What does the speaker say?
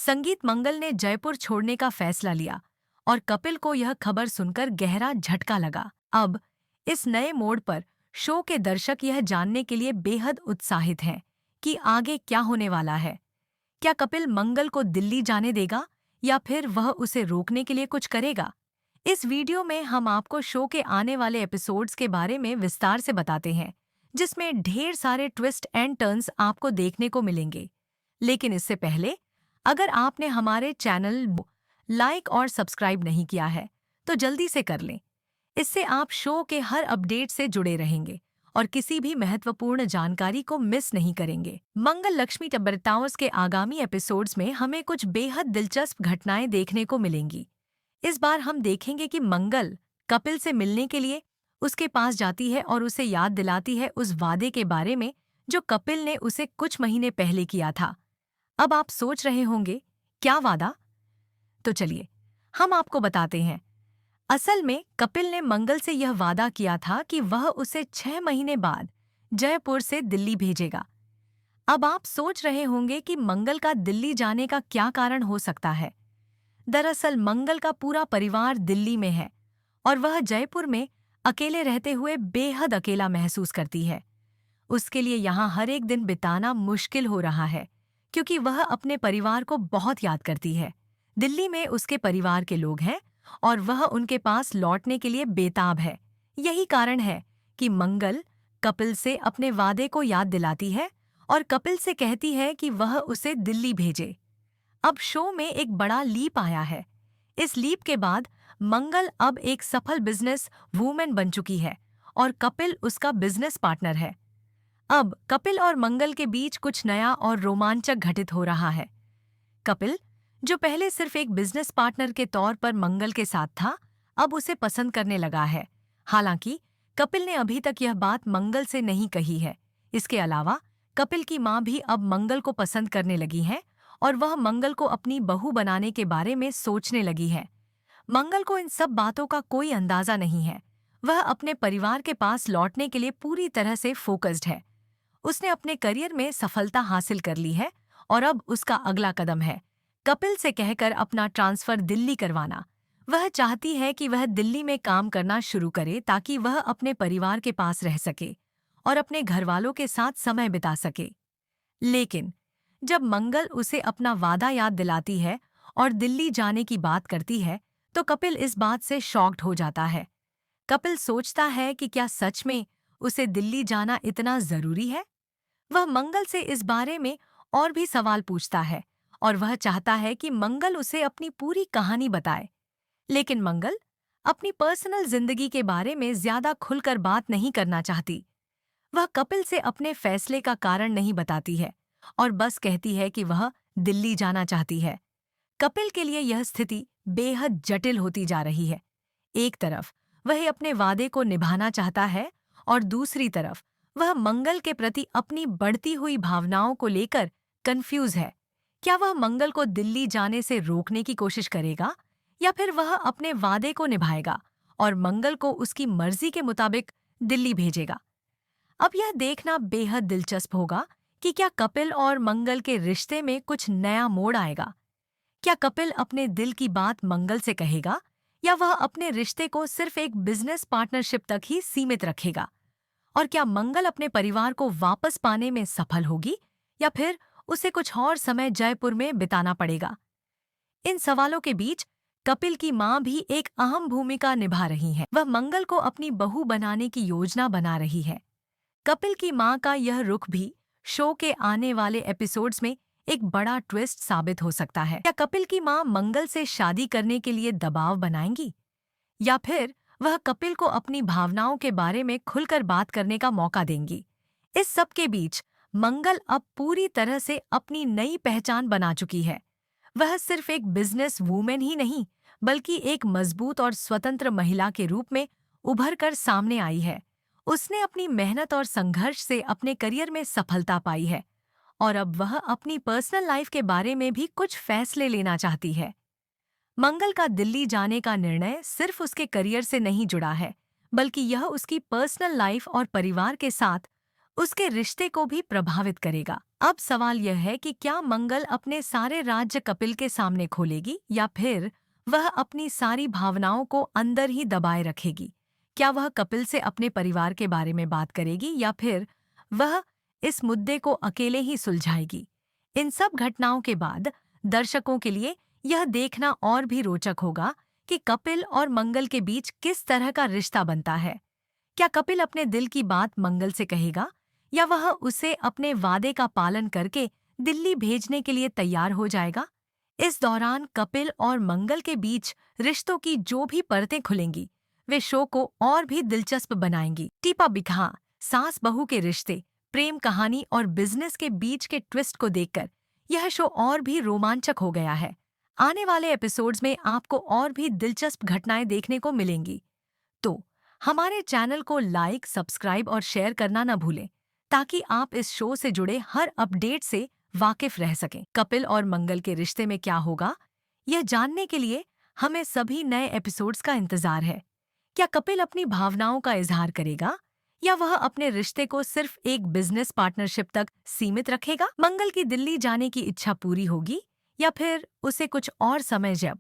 संगीत मंगल ने जयपुर छोड़ने का फैसला लिया और कपिल को यह खबर सुनकर गहरा झटका लगा। अब इस नए मोड़ पर शो के दर्शक यह जानने के लिए बेहद उत्साहित हैं कि आगे क्या होने वाला है। क्या कपिल मंगल को दिल्ली जाने देगा या फिर वह उसे रोकने के लिए कुछ करेगा? इस वीडियो में हम आपको शो के आने वाले एपिसोड्स के बारे में विस्तार से बताते हैं, जिसमें ढेर सारे ट्विस्ट एंड टर्न्स आपको देखने को मिलेंगे। लेकिन इससे पहले, अगर आपने हमारे चैनल लाइक और सब्सक्राइब नहीं किया है, तो जल्दी से कर लें। इससे आप शो के हर अपडेट से जुड़े रहेंगे और किसी भी महत्वपूर्ण जानकारी को मिस नहीं करेंगे। मंगल लक्ष्मी टबरटाउस के आगामी एपिसोड्स में हमें कुछ बेहद दिलचस्प घटनाएं देखने को मिलेंगी। इस बार हम देखेंगे कि मंगल कपिल से मिलने के लिए उसके पास जाती है और उसे याद दिलाती है उस वादे के बारे में जो कपिल ने उसे कुछ महीने पहले किया था। अब आप सोच रहे होंगे, क्या वादा? तो चलिए, हम आपको बताते हैं। असल में कपिल ने मंगल से यह वादा किया था कि वह उसे 6 महीने बाद जयपुर से दिल्ली भेजेगा। अब आप सोच रहे होंगे कि मंगल का दिल्ली जाने का क्या कारण हो सकता है। दरअसल मंगल का पूरा परिवार दिल्ली में है और वह जयपुर में अकेले रहते हुए बेहद अकेला महसूस करती है। उसके लिए यहाँ हर एक दिन बिताना मुश्किल हो रहा है, क्योंकि वह अपने परिवार को बहुत याद करती है। दिल्ली में उसके परिवार के लोग हैं और वह उनके पास लौटने के लिए बेताब है। यही कारण है कि मंगल कपिल से अपने वादे को याद दिलाती है और कपिल से कहती है कि वह उसे दिल्ली भेजे। अब शो में एक बड़ा लीप आया है। इस लीप के बाद मंगल अब एक सफल बिजनेस वूमेन बन चुकी है और कपिल उसका बिजनेस पार्टनर है। अब कपिल और मंगल के बीच कुछ नया और रोमांचक घटित हो रहा है। कपिल, जो पहले सिर्फ एक बिजनेस पार्टनर के तौर पर मंगल के साथ था, अब उसे पसंद करने लगा है। हालांकि कपिल ने अभी तक यह बात मंगल से नहीं कही है। इसके अलावा कपिल की मां भी अब मंगल को पसंद करने लगी है और वह मंगल को अपनी बहू बनाने के बारे में सोचने लगी है। मंगल को इन सब बातों का कोई अंदाजा नहीं है। वह अपने परिवार के पास लौटने के लिए पूरी तरह से फोकस्ड है। उसने अपने करियर में सफलता हासिल कर ली है और अब उसका अगला कदम है कपिल से कहकर अपना ट्रांसफर दिल्ली करवाना। वह चाहती है कि वह दिल्ली में काम करना शुरू करे ताकि वह अपने परिवार के पास रह सके और अपने घरवालों के साथ समय बिता सके। लेकिन जब मंगल उसे अपना वादा याद दिलाती है और दिल्ली जाने की बात करती है, तो कपिल इस बात से शॉक्ड हो जाता है। कपिल सोचता है कि क्या सच में उसे दिल्ली जाना इतना जरूरी है? वह मंगल से इस बारे में और भी सवाल पूछता है और वह चाहता है कि मंगल उसे अपनी पूरी कहानी बताए। लेकिन मंगल अपनी पर्सनल जिंदगी के बारे में ज्यादा खुलकर बात नहीं करना चाहती। वह कपिल से अपने फैसले का कारण नहीं बताती है और बस कहती है कि वह दिल्ली जाना चाहती है। कपिल के लिए यह स्थिति बेहद जटिल होती जा रही है। एक तरफ वह अपने वादे को निभाना चाहता है और दूसरी तरफ वह मंगल के प्रति अपनी बढ़ती हुई भावनाओं को लेकर कंफ्यूज है। क्या वह मंगल को दिल्ली जाने से रोकने की कोशिश करेगा या फिर वह अपने वादे को निभाएगा और मंगल को उसकी मर्जी के मुताबिक दिल्ली भेजेगा? अब यह देखना बेहद दिलचस्प होगा कि क्या कपिल और मंगल के रिश्ते में कुछ नया मोड़ आएगा। क्या कपिल अपने दिल की बात मंगल से कहेगा या वह अपने रिश्ते को सिर्फ एक बिजनेस पार्टनरशिप तक ही सीमित रखेगा? और क्या मंगल अपने परिवार को वापस पाने में सफल होगी या फिर उसे कुछ और समय जयपुर में बिताना पड़ेगा? इन सवालों के बीच कपिल की मां भी एक अहम भूमिका निभा रही है। वह मंगल को अपनी बहू बनाने की योजना बना रही है। कपिल की मां का यह रुख भी शो के आने वाले एपिसोड्स में एक बड़ा ट्विस्ट साबित हो सकता है। क्या कपिल की मां मंगल से शादी करने के लिए दबाव बनाएंगी या फिर वह कपिल को अपनी भावनाओं के बारे में खुलकर बात करने का मौका देंगी? इस सब के बीच मंगल अब पूरी तरह से अपनी नई पहचान बना चुकी है। वह सिर्फ एक बिजनेस वूमेन ही नहीं, बल्कि एक मजबूत और स्वतंत्र महिला के रूप में उभर कर सामने आई है। उसने अपनी मेहनत और संघर्ष से अपने करियर में सफलता पाई है और अब वह अपनी पर्सनल लाइफ के बारे में भी कुछ फैसले लेना चाहती है। मंगल का दिल्ली जाने का निर्णय सिर्फ उसके करियर से नहीं जुड़ा है, बल्कि यह उसकी पर्सनल लाइफ और परिवार के साथ उसके रिश्ते को भी प्रभावित करेगा। अब सवाल यह है कि क्या मंगल अपने सारे राज्य कपिल के सामने खोलेगी या फिर वह अपनी सारी भावनाओं को अंदर ही दबाए रखेगी? क्या वह कपिल से अपने परिवार के बारे में बात करेगी या फिर वह इस मुद्दे को अकेले ही सुलझाएगी? इन सब घटनाओं के बाद दर्शकों के लिए यह देखना और भी रोचक होगा कि कपिल और मंगल के बीच किस तरह का रिश्ता बनता है। क्या कपिल अपने दिल की बात मंगल से कहेगा या वह उसे अपने वादे का पालन करके दिल्ली भेजने के लिए तैयार हो जाएगा? इस दौरान कपिल और मंगल के बीच रिश्तों की जो भी परतें खुलेंगी वे शो को और भी दिलचस्प बनाएंगी। टीपा बिखा सास बहू के रिश्ते, प्रेम कहानी और बिजनेस के बीच के ट्विस्ट को देखकर यह शो और भी रोमांचक हो गया है। आने वाले एपिसोड्स में आपको और भी दिलचस्प घटनाएं देखने को मिलेंगी। तो हमारे चैनल को लाइक, सब्सक्राइब और शेयर करना न भूलें ताकि आप इस शो से जुड़े हर अपडेट से वाकिफ रह सकें। कपिल और मंगल के रिश्ते में क्या होगा, यह जानने के लिए हमें सभी नए एपिसोड्स का इंतजार है। क्या कपिल अपनी भावनाओं का इजहार करेगा या वह अपने रिश्ते को सिर्फ एक बिजनेस पार्टनरशिप तक सीमित रखेगा? मंगल की दिल्ली जाने की इच्छा पूरी होगी या फिर उसे कुछ और समय जब